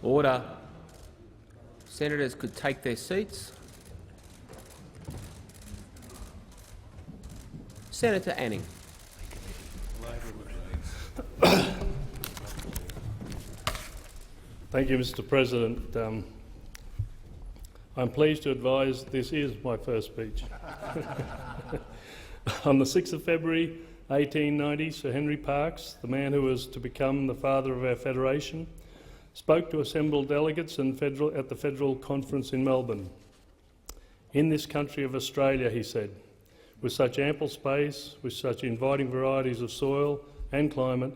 Order. Senators could take their seats. Senator Anning. Thank you, Mr. President. I'm pleased to advise this is my first speech. On the 6th of February 1890, Sir Henry Parkes, the man who was to become the father of our federation, spoke to assembled delegates at the Federal Conference in Melbourne. "In this country of Australia," he said, "with such ample space, with such inviting varieties of soil and climate,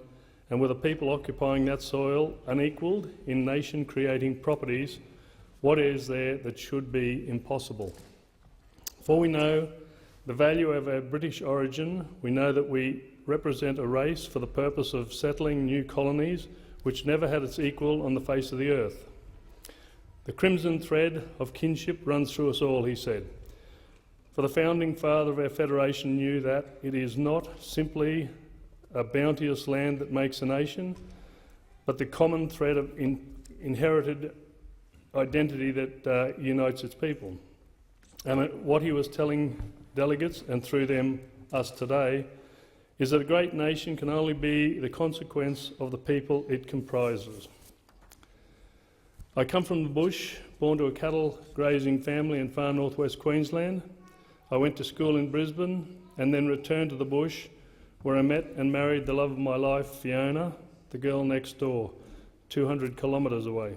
and with a people occupying that soil unequalled in nation-creating properties, what is there that should be impossible? For we know the value of our British origin, we know that we represent a race for the purpose of settling new colonies which never had its equal on the face of the earth. The crimson thread of kinship runs through us all," he said. For the founding father of our federation knew that it is not simply a bounteous land that makes a nation, but the common thread of inherited identity that unites its people. And what he was telling delegates, and through them us today, is that a great nation can only be the consequence of the people it comprises. I come from the bush, born to a cattle grazing family in far northwest Queensland. I went to school in Brisbane and then returned to the bush, where I met and married the love of my life, Fiona, the girl next door, 200 kilometres away.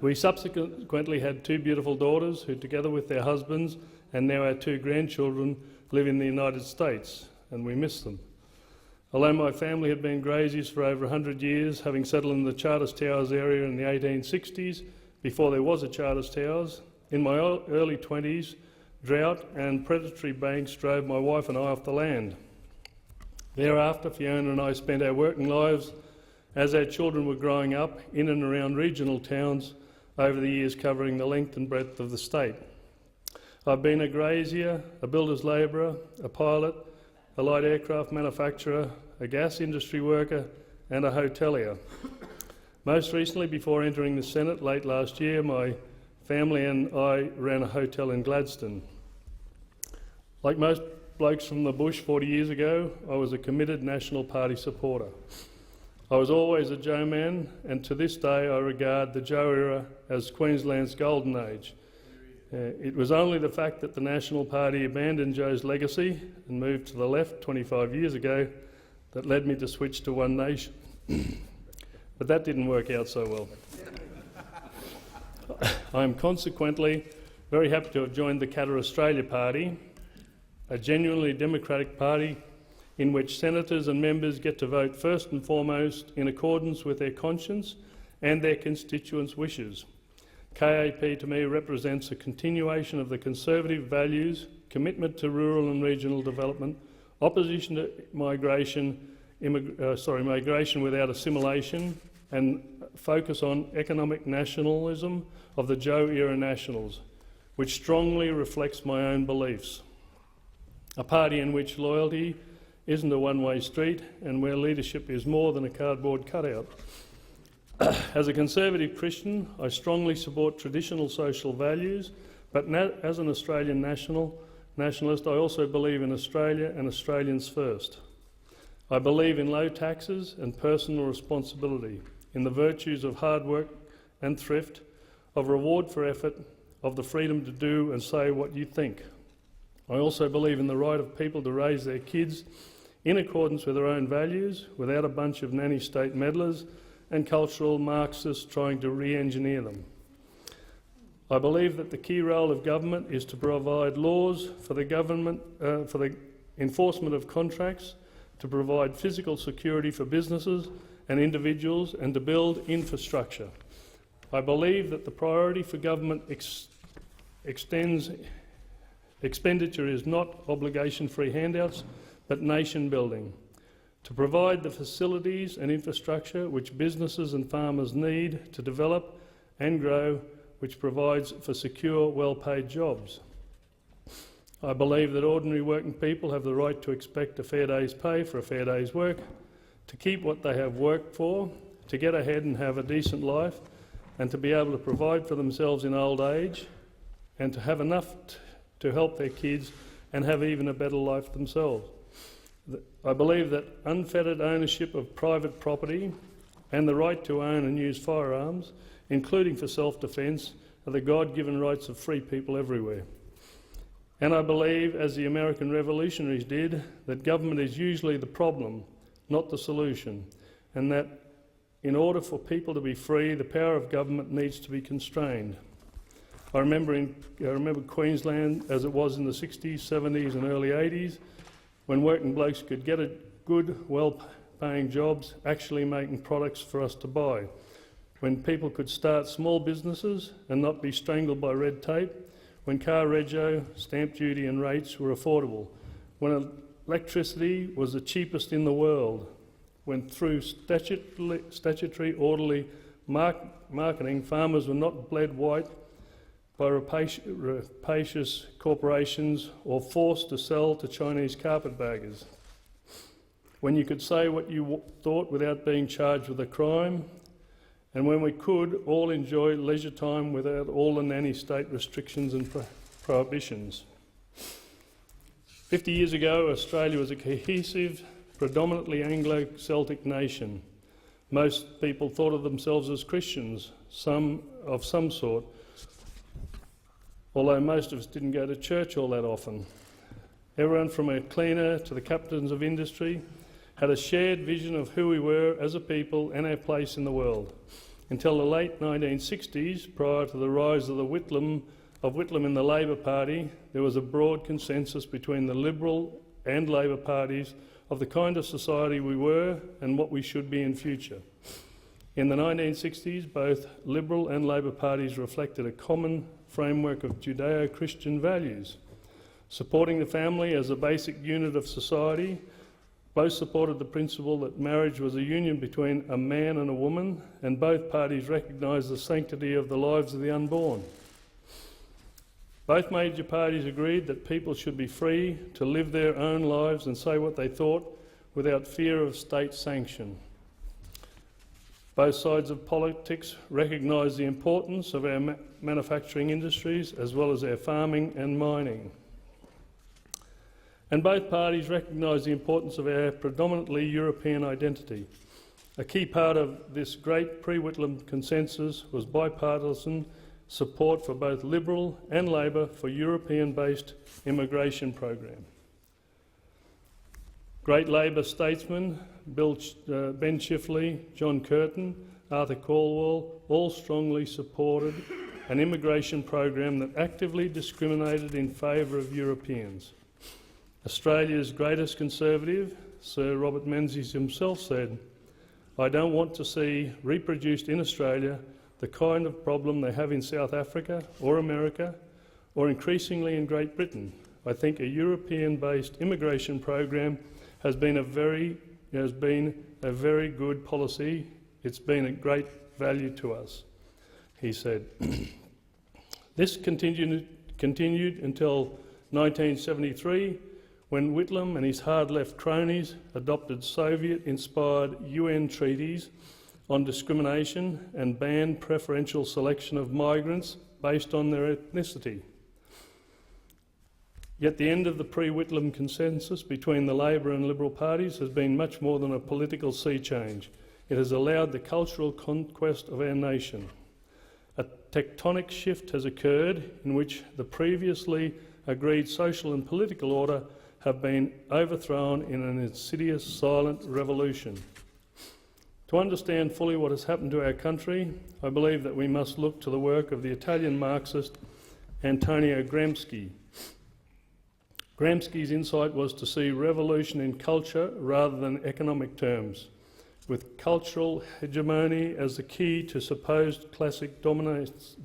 We subsequently had two beautiful daughters who, together with their husbands and now our two grandchildren, live in the United States, and we miss them. Although my family had been graziers for over 100 years, having settled in the Charters Towers area in the 1860s, before there was a Charters Towers, in my early 20s, drought and predatory banks drove my wife and I off the land. Thereafter, Fiona and I spent our working lives, as our children were growing up, in and around regional towns over the years, covering the length and breadth of the state. I've been a grazier, a builder's labourer, a pilot, a light aircraft manufacturer, a gas industry worker and a hotelier. Most recently, before entering the Senate late last year, my family and I ran a hotel in Gladstone. Like most blokes from the bush 40 years ago, I was a committed National Party supporter. I was always a Joe man, and to this day I regard the Joe era as Queensland's golden age. It was only the fact that the National Party abandoned Joe's legacy and moved to the left 25 years ago that led me to switch to One Nation. But that didn't work out so well. I am consequently very happy to have joined the Katter Australia Party, a genuinely democratic party in which senators and members get to vote first and foremost in accordance with their conscience and their constituents' wishes. KAP to me represents a continuation of the conservative values, commitment to rural and regional development, opposition to migration without assimilation, and focus on economic nationalism of the Joe-era Nationals, which strongly reflects my own beliefs. A party in which loyalty isn't a one-way street and where leadership is more than a cardboard cutout. As a conservative Christian, I strongly support traditional social values, but as an Australian nationalist, I also believe in Australia and Australians first. I believe in low taxes and personal responsibility, in the virtues of hard work and thrift, of reward for effort, of the freedom to do and say what you think. I also believe in the right of people to raise their kids in accordance with their own values, without a bunch of nanny state meddlers and cultural Marxists trying to re-engineer them. I believe that the key role of government is to provide laws for the enforcement of contracts, to provide physical security for businesses and individuals, and to build infrastructure. I believe that the priority for government expenditure is not obligation-free handouts, but nation building, to provide the facilities and infrastructure which businesses and farmers need to develop and grow, which provides for secure, well-paid jobs. I believe that ordinary working people have the right to expect a fair day's pay for a fair day's work, to keep what they have worked for, to get ahead and have a decent life, and to be able to provide for themselves in old age, and to have enough to help their kids and have even a better life themselves. I believe that unfettered ownership of private property and the right to own and use firearms, including for self-defence, are the God-given rights of free people everywhere. And I believe, as the American revolutionaries did, that government is usually the problem, not the solution, and that in order for people to be free, the power of government needs to be constrained. I remember Queensland as it was in the 60s, 70s and early 80s, when working blokes could get a good, well-paying jobs, actually making products for us to buy. When people could start small businesses and not be strangled by red tape, when car rego, stamp duty and rates were affordable, when electricity was the cheapest in the world, when through statutory orderly marketing, farmers were not bled white by rapacious corporations or forced to sell to Chinese carpetbaggers. When you could say what you thought without being charged with a crime, and when we could all enjoy leisure time without all the nanny state restrictions and prohibitions. 50 years ago, Australia was a cohesive, predominantly Anglo-Celtic nation. Most people thought of themselves as Christians, some of some sort, although most of us didn't go to church all that often. Everyone from a cleaner to the captains of industry had a shared vision of who we were as a people and our place in the world. Until the late 1960s, prior to the rise of Whitlam in the Labor Party, there was a broad consensus between the Liberal and Labor parties of the kind of society we were and what we should be in future. In the 1960s, both Liberal and Labor parties reflected a common framework of Judeo-Christian values. Supporting the family as a basic unit of society, both supported the principle that marriage was a union between a man and a woman, and both parties recognised the sanctity of the lives of the unborn. Both major parties agreed that people should be free to live their own lives and say what they thought without fear of state sanction. Both sides of politics recognised the importance of our manufacturing industries as well as our farming and mining. And both parties recognised the importance of our predominantly European identity. A key part of this great pre-Whitlam consensus was bipartisan support for both Liberal and Labor for European-based immigration program. Great Labor statesmen, Ben Chifley, John Curtin, Arthur Calwell, all strongly supported an immigration program that actively discriminated in favour of Europeans. Australia's greatest conservative, Sir Robert Menzies himself said, "I don't want to see reproduced in Australia the kind of problem they have in South Africa or America, or increasingly in Great Britain. I think a European-based immigration program has been a very good policy. It's been a great value to us," he said. This continued until 1973, when Whitlam and his hard-left cronies adopted Soviet-inspired UN treaties on discrimination and banned preferential selection of migrants based on their ethnicity. Yet the end of the pre-Whitlam consensus between the Labor and Liberal parties has been much more than a political sea change. It has allowed the cultural conquest of our nation. A tectonic shift has occurred in which the previously agreed social and political order have been overthrown in an insidious silent revolution. To understand fully what has happened to our country, I believe that we must look to the work of the Italian Marxist Antonio Gramsci. Gramsci's insight was to see revolution in culture rather than economic terms, with cultural hegemony as the key to supposed classic dominance.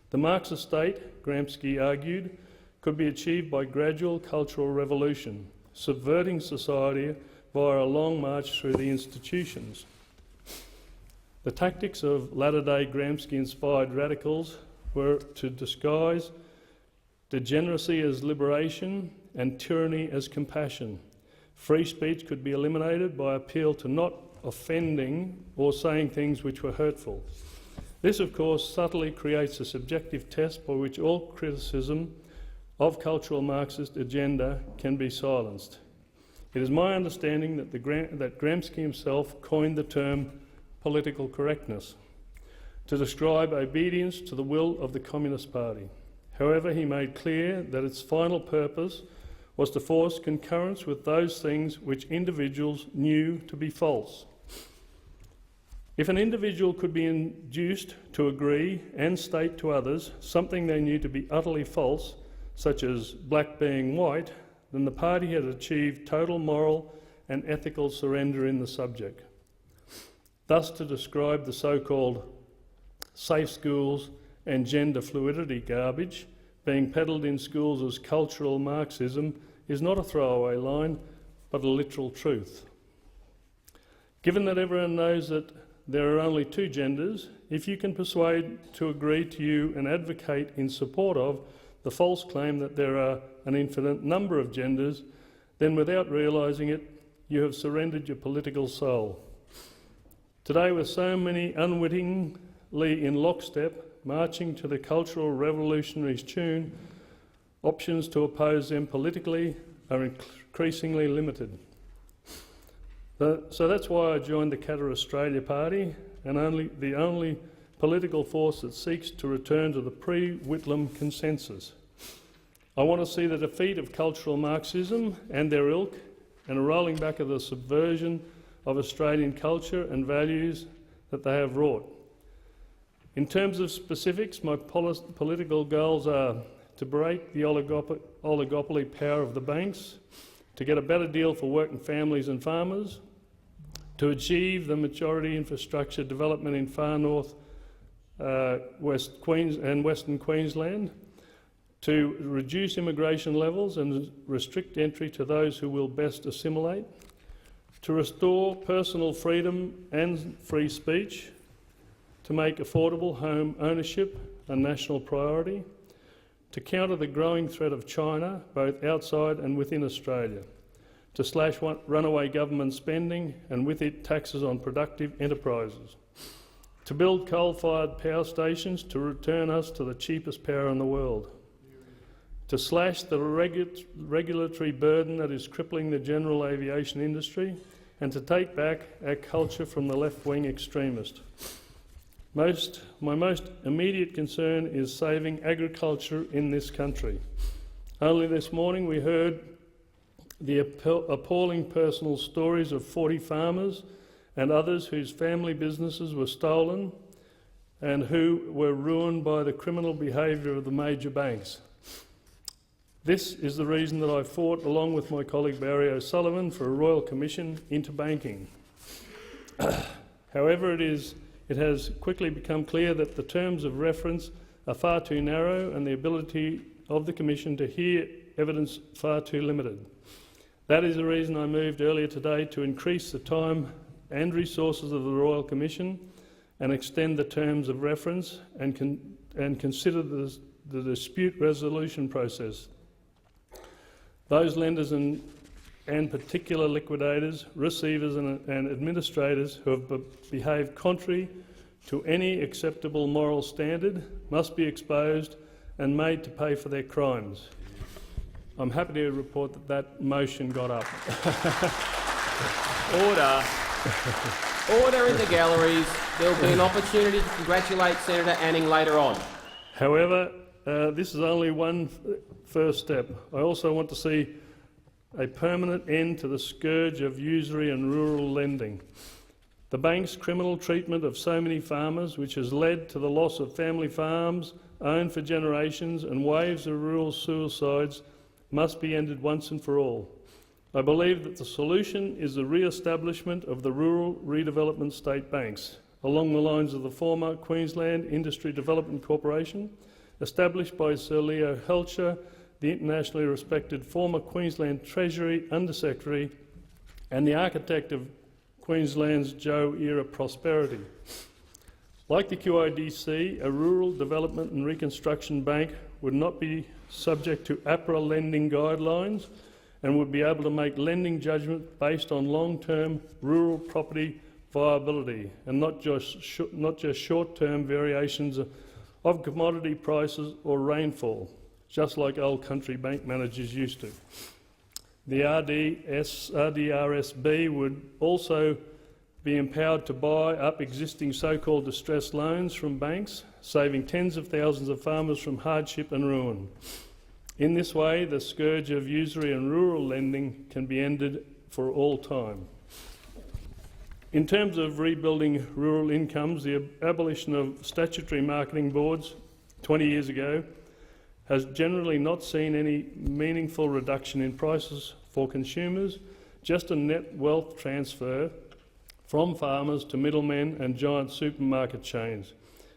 The Marxist state, Gramsci argued, could be achieved by gradual cultural revolution, subverting society via a long march through the institutions. The tactics of latter-day Gramsci-inspired radicals were to disguise degeneracy as liberation and tyranny as compassion. Free speech could be eliminated by appeal to not offending or saying things which were hurtful. This, of course, subtly creates a subjective test by which all criticism of cultural Marxist agenda can be silenced. It is my understanding that Gramsci himself coined the term political correctness to describe obedience to the will of the Communist Party. However, he made clear that its final purpose was to force concurrence with those things which individuals knew to be false. If an individual could be induced to agree and state to others something they knew to be utterly false, such as black being white, then the party had achieved total moral and ethical surrender in the subject. Thus, to describe the so-called safe schools and gender fluidity garbage being peddled in schools as cultural Marxism is not a throwaway line, but a literal truth. Given that everyone knows that there are only two genders, if you can persuade to agree to you and advocate in support of the false claim that there are an infinite number of genders, then without realising it, you have surrendered your political soul. Today, with so many unwittingly in lockstep, marching to the cultural revolutionaries' tune, options to oppose them politically are increasingly limited. So that's why I joined the Qatar Australia Party, and the only political force that seeks to return to the pre-Whitlam consensus. I want to see the defeat of cultural Marxism and their ilk, and a rolling back of the subversion of Australian culture and values that they have wrought. In terms of specifics, my political goals are to break the oligopoly power of the banks, to get a better deal for working families and farmers, to achieve the majority infrastructure development in far north Western Queensland, to reduce immigration levels and restrict entry to those who will best assimilate, to restore personal freedom and free speech, to make affordable home ownership a national priority, to counter the growing threat of China, both outside and within Australia, to slash runaway government spending and with it taxes on productive enterprises, to build coal-fired power stations to return us to the cheapest power in the world, to slash the regulatory burden that is crippling the general aviation industry, and to take back our culture from the left-wing extremist. My most immediate concern is saving agriculture in this country. Only this morning we heard the appalling personal stories of 40 farmers and others whose family businesses were stolen and who were ruined by the criminal behaviour of the major banks. This is the reason that I fought, along with my colleague Barry O'Sullivan, for a Royal Commission into banking. However, it has quickly become clear that the terms of reference are far too narrow and the ability of the Commission to hear evidence far too limited. That is the reason I moved earlier today to increase the time and resources of the Royal Commission and extend the terms of reference and consider the dispute resolution process. Those lenders and particular liquidators, receivers and administrators who have behaved contrary to any acceptable moral standard must be exposed and made to pay for their crimes. I'm happy to report that that motion got up. Order. Order in the galleries. There will be an opportunity to congratulate Senator Anning later on. However, this is only one first step. I also want to see a permanent end to the scourge of usury and rural lending. The bank's criminal treatment of so many farmers, which has led to the loss of family farms owned for generations and waves of rural suicides, must be ended once and for all. I believe that the solution is the re-establishment of the rural redevelopment state banks, along the lines of the former Queensland Industry Development Corporation, established by Sir Leo Helcher, the internationally respected former Queensland Treasury Undersecretary and the architect of Queensland's Joe-era prosperity. Like the QIDC, a rural development and reconstruction bank would not be subject to APRA lending guidelines and would be able to make lending judgments based on long-term rural property viability and not just short-term variations of commodity prices or rainfall, just like old country bank managers used to. The RDRSB would also be empowered to buy up existing so-called distressed loans from banks, saving tens of thousands of farmers from hardship and ruin. In this way, the scourge of usury and rural lending can be ended for all time. In terms of rebuilding rural incomes, the abolition of statutory marketing boards 20 years ago has generally not seen any meaningful reduction in prices for consumers, just a net wealth transfer from farmers to middlemen and giant supermarket chains.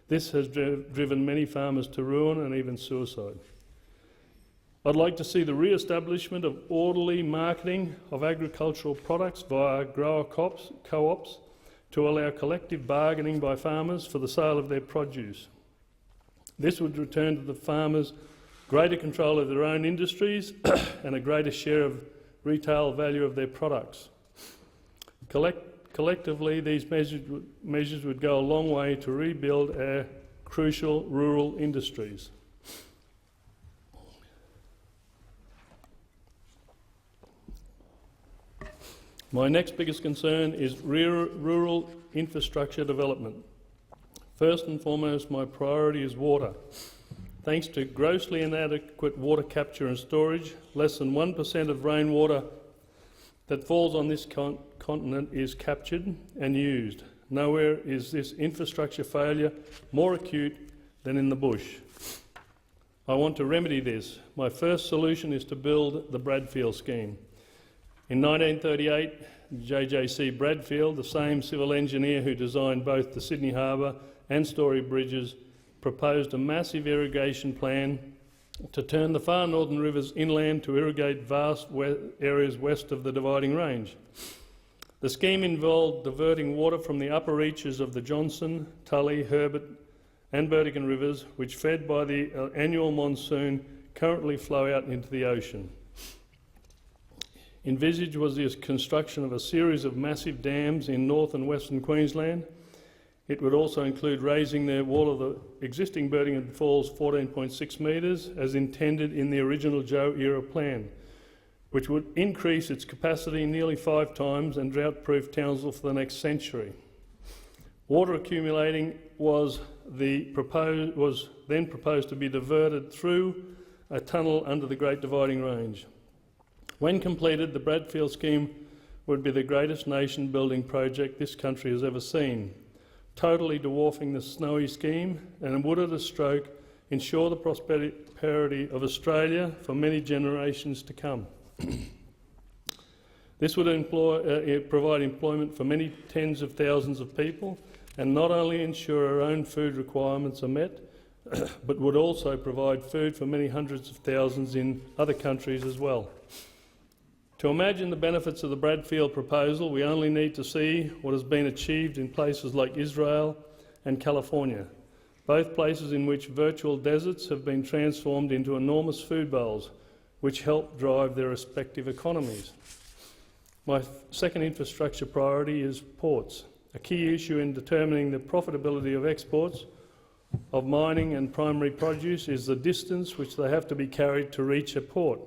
This has driven many farmers to ruin and even suicide. I'd like to see the re-establishment of orderly marketing of agricultural products via grower co-ops to allow collective bargaining by farmers for the sale of their produce. This would return to the farmers greater control of their own industries and a greater share of retail value of their products. Collectively, these measures would go a long way to rebuild our crucial rural industries. My next biggest concern is rural infrastructure development. First and foremost, my priority is water. Thanks to grossly inadequate water capture and storage, less than 1% of rainwater that falls on this continent is captured and used. Nowhere is this infrastructure failure more acute than in the bush. I want to remedy this. My first solution is to build the Bradfield scheme. In 1938, J.J.C. Bradfield, the same civil engineer who designed both the Sydney Harbour and Story bridges, proposed a massive irrigation plan to turn the far northern rivers inland to irrigate vast areas west of the Dividing Range. The scheme involved diverting water from the upper reaches of the Johnson, Tully, Herbert and Burdekin rivers, which, fed by the annual monsoon, currently flow out into the ocean. Envisaged was the construction of a series of massive dams in north and western Queensland. It would also include raising the wall of the existing Burdekin Falls 14.6 metres as intended in the original Joe-era plan, which would increase its capacity nearly 5 times and drought-proof Townsville for the next century. Water accumulating was then proposed to be diverted through a tunnel under the Great Dividing Range. When completed, the Bradfield scheme would be the greatest nation-building project this country has ever seen, totally dwarfing the Snowy scheme, and would at a stroke ensure the prosperity of Australia for many generations to come. This would provide employment for many tens of thousands of people and not only ensure our own food requirements are met, but would also provide food for many hundreds of thousands in other countries as well. To imagine the benefits of the Bradfield proposal, we only need to see what has been achieved in places like Israel and California, both places in which virtual deserts have been transformed into enormous food bowls, which help drive their respective economies. My second infrastructure priority is ports. A key issue in determining the profitability of exports of mining and primary produce is the distance which they have to be carried to reach a port.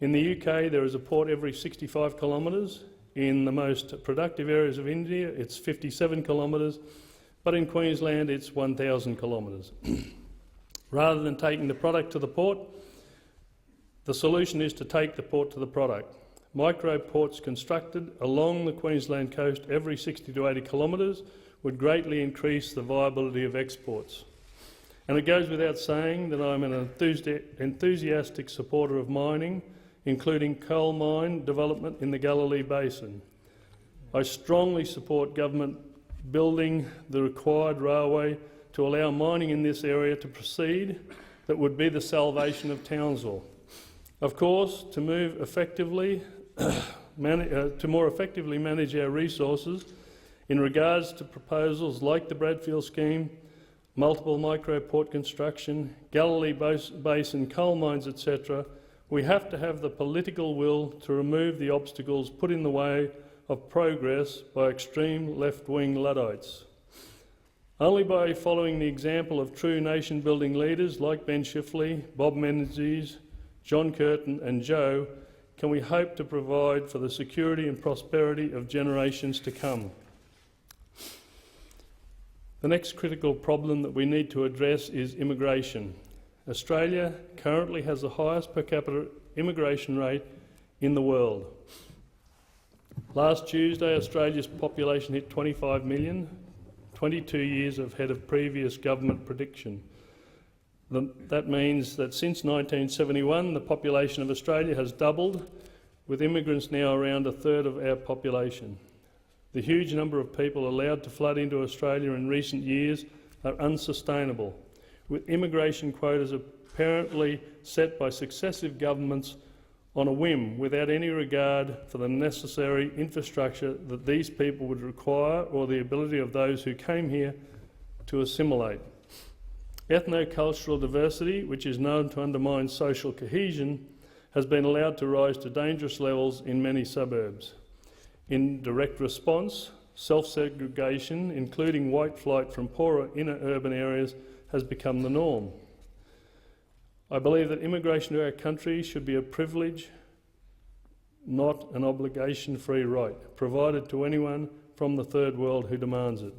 In the UK, there is a port every 65 kilometres. In the most productive areas of India, it's 57 kilometres, but in Queensland, it's 1,000 kilometres. Rather than taking the product to the port, the solution is to take the port to the product. Micro ports constructed along the Queensland coast every 60 to 80 kilometres would greatly increase the viability of exports. And it goes without saying that I'm an enthusiastic supporter of mining, including coal mine development in the Galilee Basin. I strongly support government building the required railway to allow mining in this area to proceed. That would be the salvation of Townsville. Of course, to more effectively manage our resources in regards to proposals like the Bradfield scheme, multiple micro port construction, Galilee Basin coal mines, etc., we have to have the political will to remove the obstacles put in the way of progress by extreme left-wing Luddites. Only by following the example of true nation-building leaders like Ben Chifley, Bob Menzies, John Curtin and Joe can we hope to provide for the security and prosperity of generations to come. The next critical problem that we need to address is immigration. Australia currently has the highest per capita immigration rate in the world. Last Tuesday, Australia's population hit 25 million, 22 years ahead of previous government prediction. That means that since 1971, the population of Australia has doubled, with immigrants now around a third of our population. The huge number of people allowed to flood into Australia in recent years are unsustainable, with immigration quotas apparently set by successive governments on a whim, without any regard for the necessary infrastructure that these people would require or the ability of those who came here to assimilate. Ethno-cultural diversity, which is known to undermine social cohesion, has been allowed to rise to dangerous levels in many suburbs. In direct response, self-segregation, including white flight from poorer inner urban areas, has become the norm. I believe that immigration to our country should be a privilege, not an obligation-free right, provided to anyone from the third world who demands it.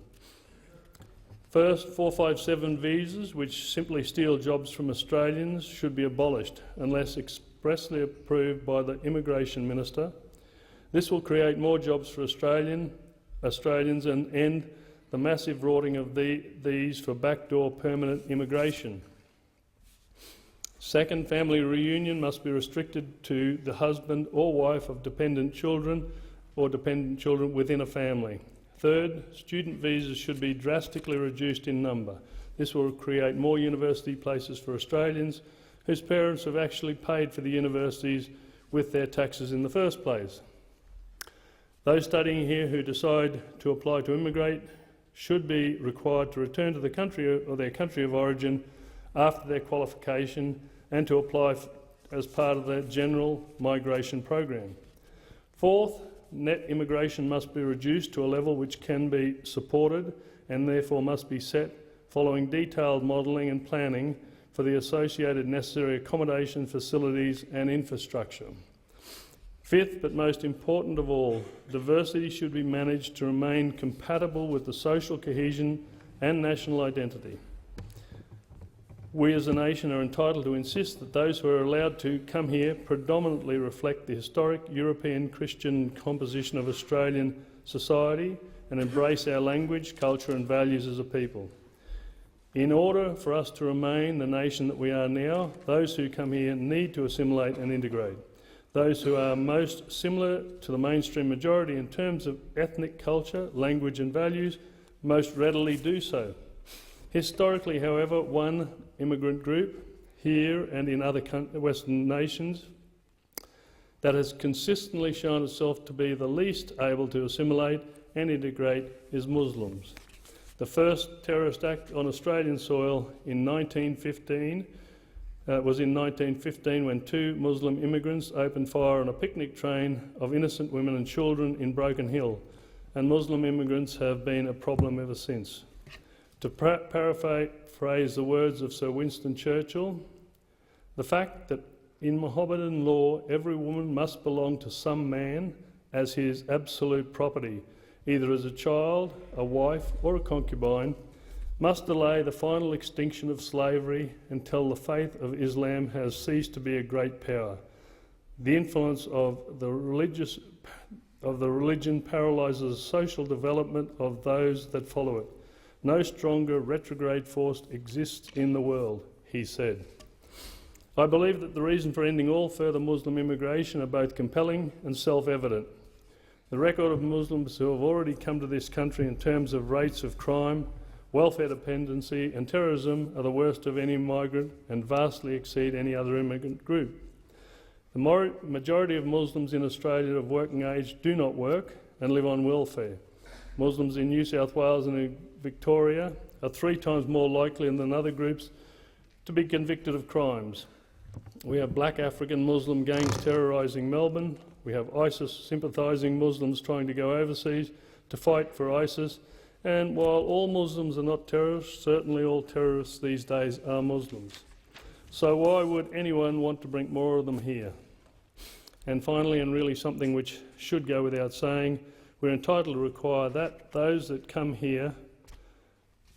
First, 457 visas, which simply steal jobs from Australians, should be abolished unless expressly approved by the Immigration Minister. This will create more jobs for Australians and end the massive rorting of these for backdoor permanent immigration. Second, family reunion must be restricted to the husband or wife of dependent children or dependent children within a family. Third, student visas should be drastically reduced in number. This will create more university places for Australians whose parents have actually paid for the universities with their taxes in the first place. Those studying here who decide to apply to immigrate should be required to return to the country or their country of origin after their qualification and to apply as part of the general migration program. Fourth, net immigration must be reduced to a level which can be supported and therefore must be set following detailed modelling and planning for the associated necessary accommodation, facilities and infrastructure. Fifth, but most important of all, diversity should be managed to remain compatible with the social cohesion and national identity. We as a nation are entitled to insist that those who are allowed to come here predominantly reflect the historic European Christian composition of Australian society and embrace our language, culture and values as a people. In order for us to remain the nation that we are now, those who come here need to assimilate and integrate. Those who are most similar to the mainstream majority in terms of ethnic culture, language and values most readily do so. Historically, however, one immigrant group here and in other Western nations that has consistently shown itself to be the least able to assimilate and integrate is Muslims. The first terrorist act on Australian soil in 1915 was in 1915 when two Muslim immigrants opened fire on a picnic train of innocent women and children in Broken Hill, and Muslim immigrants have been a problem ever since. To paraphrase the words of Sir Winston Churchill, the fact that in Mohammedan law every woman must belong to some man as his absolute property, either as a child, a wife or a concubine, must delay the final extinction of slavery until the faith of Islam has ceased to be a great power. The influence of the religion paralyses social development of those that follow it. No stronger retrograde force exists in the world, he said. I believe that the reason for ending all further Muslim immigration are both compelling and self-evident. The record of Muslims who have already come to this country in terms of rates of crime, welfare dependency and terrorism are the worst of any migrant and vastly exceed any other immigrant group. The majority of Muslims in Australia of working age do not work and live on welfare. Muslims in New South Wales and in Victoria are 3 times more likely than other groups to be convicted of crimes. We have black African Muslim gangs terrorising Melbourne. We have ISIS sympathising Muslims trying to go overseas to fight for ISIS. And while all Muslims are not terrorists, certainly all terrorists these days are Muslims. So why would anyone want to bring more of them here? And finally, and really something which should go without saying, we're entitled to require that those that come here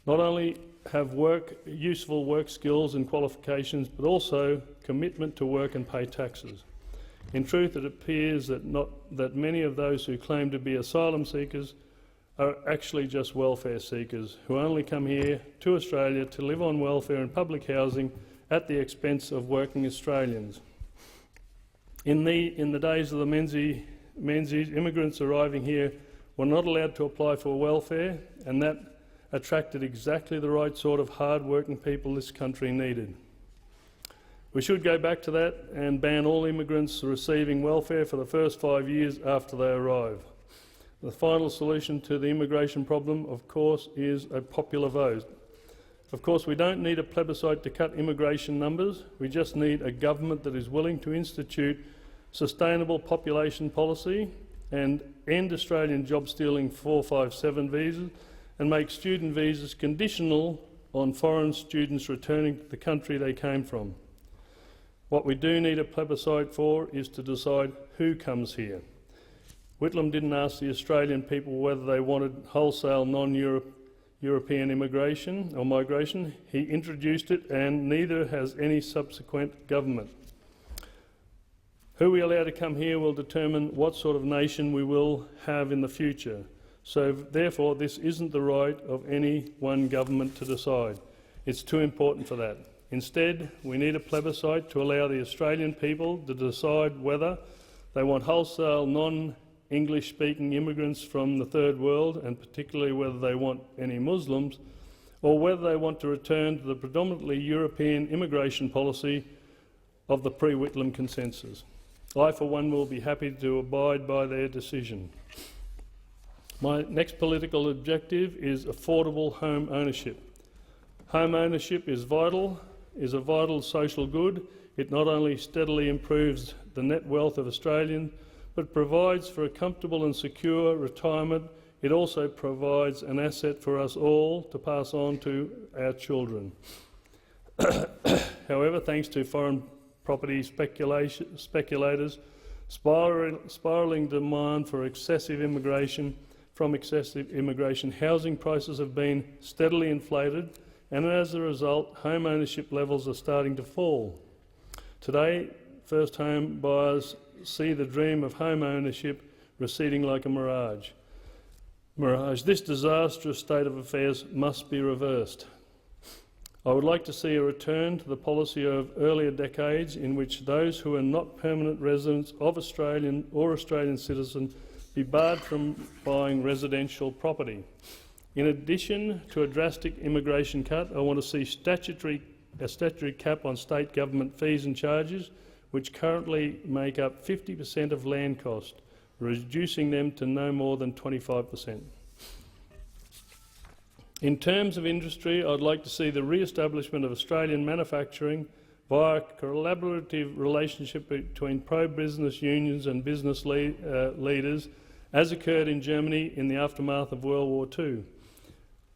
not only have useful work skills and qualifications, but also commitment to work and pay taxes. In truth, it appears that many of those who claim to be asylum seekers are actually just welfare seekers who only come here to Australia to live on welfare and public housing at the expense of working Australians. In the days of the Menzies, immigrants arriving here were not allowed to apply for welfare, and that attracted exactly the right sort of hard-working people this country needed. We should go back to that and ban all immigrants receiving welfare for the first 5 years after they arrive. The final solution to the immigration problem, of course, is a popular vote. Of course, we don't need a plebiscite to cut immigration numbers. We just need a government that is willing to institute sustainable population policy and end Australian job-stealing 457 visas and make student visas conditional on foreign students returning to the country they came from. What we do need a plebiscite for is to decide who comes here. Whitlam didn't ask the Australian people whether they wanted wholesale non-European immigration or migration. He introduced it, and neither has any subsequent government. Who we allow to come here will determine what sort of nation we will have in the future. So therefore, this isn't the right of any one government to decide. It's too important for that. Instead, we need a plebiscite to allow the Australian people to decide whether they want wholesale non-English speaking immigrants from the Third World, and particularly whether they want any Muslims, or whether they want to return to the predominantly European immigration policy of the pre-Whitlam consensus. I, for one, will be happy to abide by their decision. My next political objective is affordable home ownership. Home ownership is a vital social good. It not only steadily improves the net wealth of Australians, but provides for a comfortable and secure retirement. It also provides an asset for us all to pass on to our children. However, thanks to foreign property speculators, spiralling demand for excessive immigration, housing prices have been steadily inflated, and as a result, home ownership levels are starting to fall. Today, first home buyers see the dream of home ownership receding like a mirage. This disastrous state of affairs must be reversed. I would like to see a return to the policy of earlier decades in which those who are not permanent residents of Australian or Australian citizens be barred from buying residential property. In addition to a drastic immigration cut, I want to see a statutory cap on state government fees and charges, which currently make up 50% of land cost, reducing them to no more than 25%. In terms of industry, I'd like to see the re-establishment of Australian manufacturing via a collaborative relationship between pro-business unions and business leaders, as occurred in Germany in the aftermath of World War II.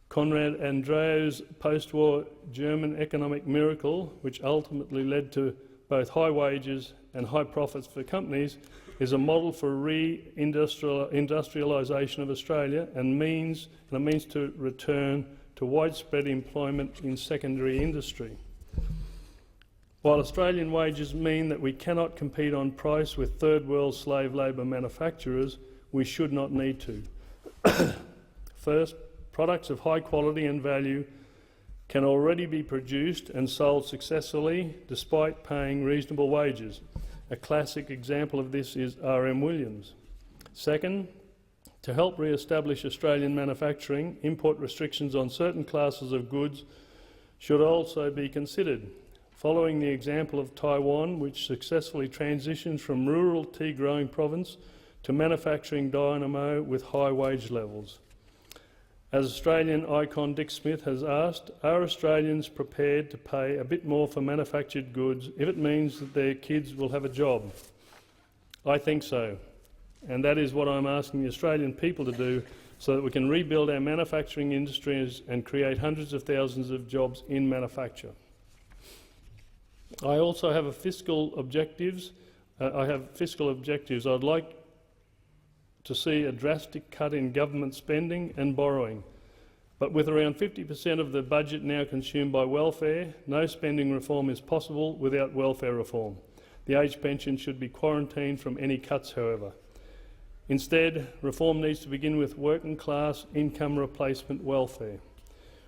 Konrad Adenauer's post-war German economic miracle, which ultimately led to both high wages and high profits for companies, is a model for re-industrialisation of Australia and means to return to widespread employment in secondary industry. While Australian wages mean that we cannot compete on price with third world slave labour manufacturers, we should not need to. First, products of high quality and value can already be produced and sold successfully despite paying reasonable wages. A classic example of this is R.M. Williams. Second, to help re-establish Australian manufacturing, import restrictions on certain classes of goods should also be considered, following the example of Taiwan, which successfully transitioned from rural tea-growing province to manufacturing dynamo with high wage levels. As Australian icon Dick Smith has asked, are Australians prepared to pay a bit more for manufactured goods if it means that their kids will have a job? I think so, and that is what I'm asking the Australian people to do, so that we can rebuild our manufacturing industries and create hundreds of thousands of jobs in manufacture. I also have fiscal objectives. I'd like to see a drastic cut in government spending and borrowing. But with around 50% of the budget now consumed by welfare, no spending reform is possible without welfare reform. The age pension should be quarantined from any cuts, however. Instead, reform needs to begin with working class income replacement welfare.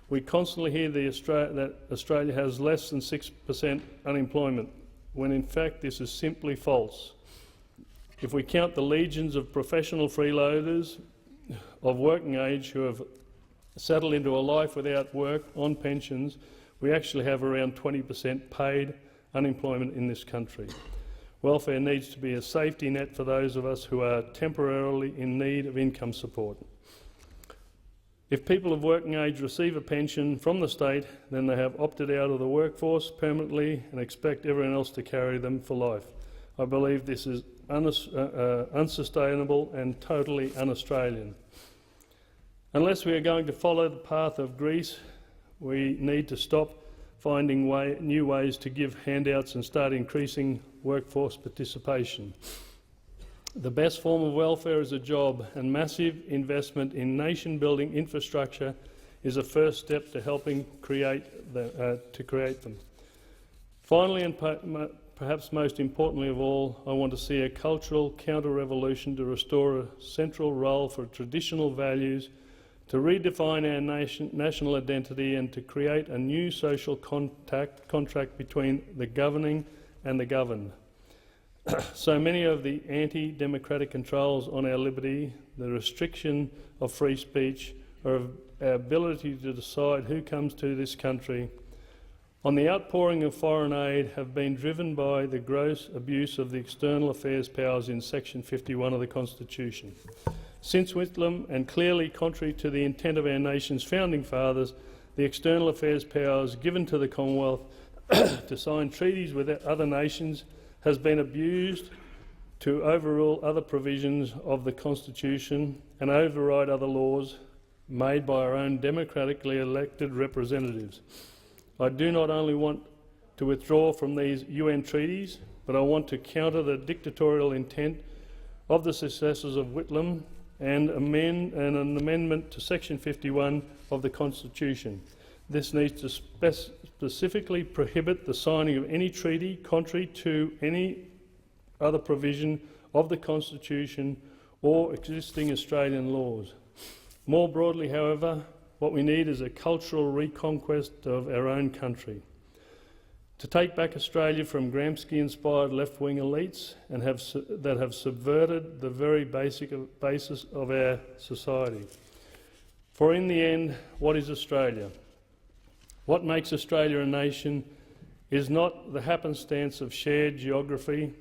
We constantly hear that Australia has less than 6% unemployment, when in fact this is simply false. If we count the legions of professional freeloaders of working age who have settled into a life without work on pensions, we actually have around 20% paid unemployment in this country. Welfare needs to be a safety net for those of us who are temporarily in need of income support. If people of working age receive a pension from the state, then they have opted out of the workforce permanently and expect everyone else to carry them for life. I believe this is unsustainable and totally un-Australian. Unless we are going to follow the path of Greece, we need to stop finding new ways to give handouts and start increasing workforce participation. The best form of welfare is a job, and massive investment in nation-building infrastructure is a first step to helping create them. Finally, and perhaps most importantly of all, I want to see a cultural counter-revolution to restore a central role for traditional values, to redefine our national identity, and to create a new social contract between the governing and the governed. So many of the anti-democratic controls on our liberty, the restriction of free speech, or our ability to decide who comes to this country, on the outpouring of foreign aid, have been driven by the gross abuse of the external affairs powers in Section 51 of the Constitution. Since Whitlam, and clearly contrary to the intent of our nation's founding fathers, the external affairs powers given to the Commonwealth to sign treaties with other nations has been abused to overrule other provisions of the Constitution and override other laws made by our own democratically elected representatives. I do not only want to withdraw from these UN treaties, but I want to counter the dictatorial intent of the successors of Whitlam and an amendment to Section 51 of the Constitution. This needs to specifically prohibit the signing of any treaty contrary to any other provision of the Constitution or existing Australian laws. More broadly, however, what we need is a cultural reconquest of our own country, to take back Australia from Gramsci-inspired left-wing elites that have subverted the very basis of our society. For in the end, what is Australia? What makes Australia a nation is not the happenstance of shared geography,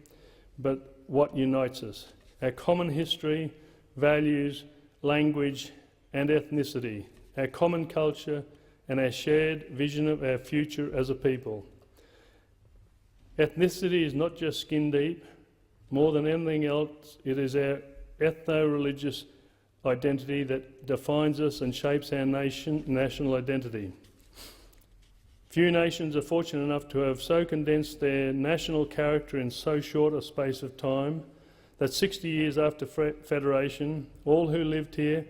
but what unites us: our common history, values, language and ethnicity, our common culture and our shared vision of our future as a people. Ethnicity is not just skin deep. More than anything else, it is our ethno-religious identity that defines us and shapes our national identity. Few nations are fortunate enough to have so condensed their national character in so short a space of time that 60 years after Federation, all who lived here,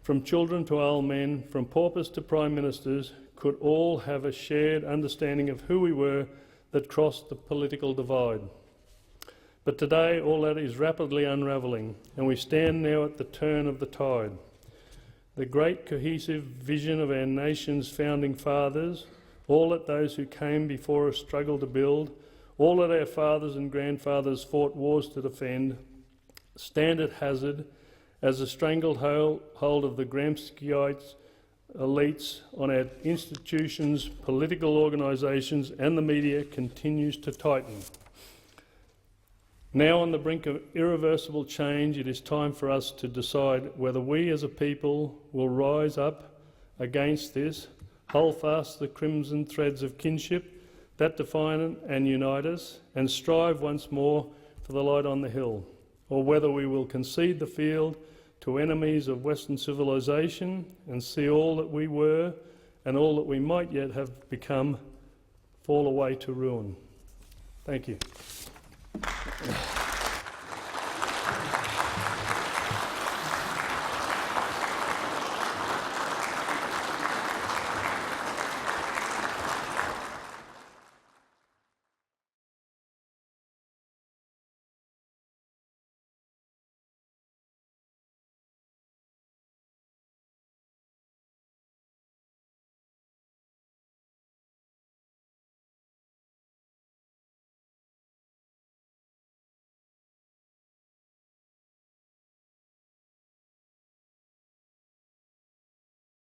from children to old men, from paupers to prime ministers, could all have a shared understanding of who we were that crossed the political divide. But today all that is rapidly unravelling, and we stand now at the turn of the tide. The great cohesive vision of our nation's founding fathers, all that those who came before us struggled to build, all that our fathers and grandfathers fought wars to defend, stand at hazard as the strangled hold of the Gramsciite elites on our institutions, political organisations and the media continues to tighten. Now on the brink of irreversible change, it is time for us to decide whether we as a people will rise up against this, hold fast the crimson threads of kinship that define and unite us, and strive once more for the light on the hill. or whether we will concede the field to enemies of Western civilization and see all that we were and all that we might yet have become fall away to ruin. Thank you.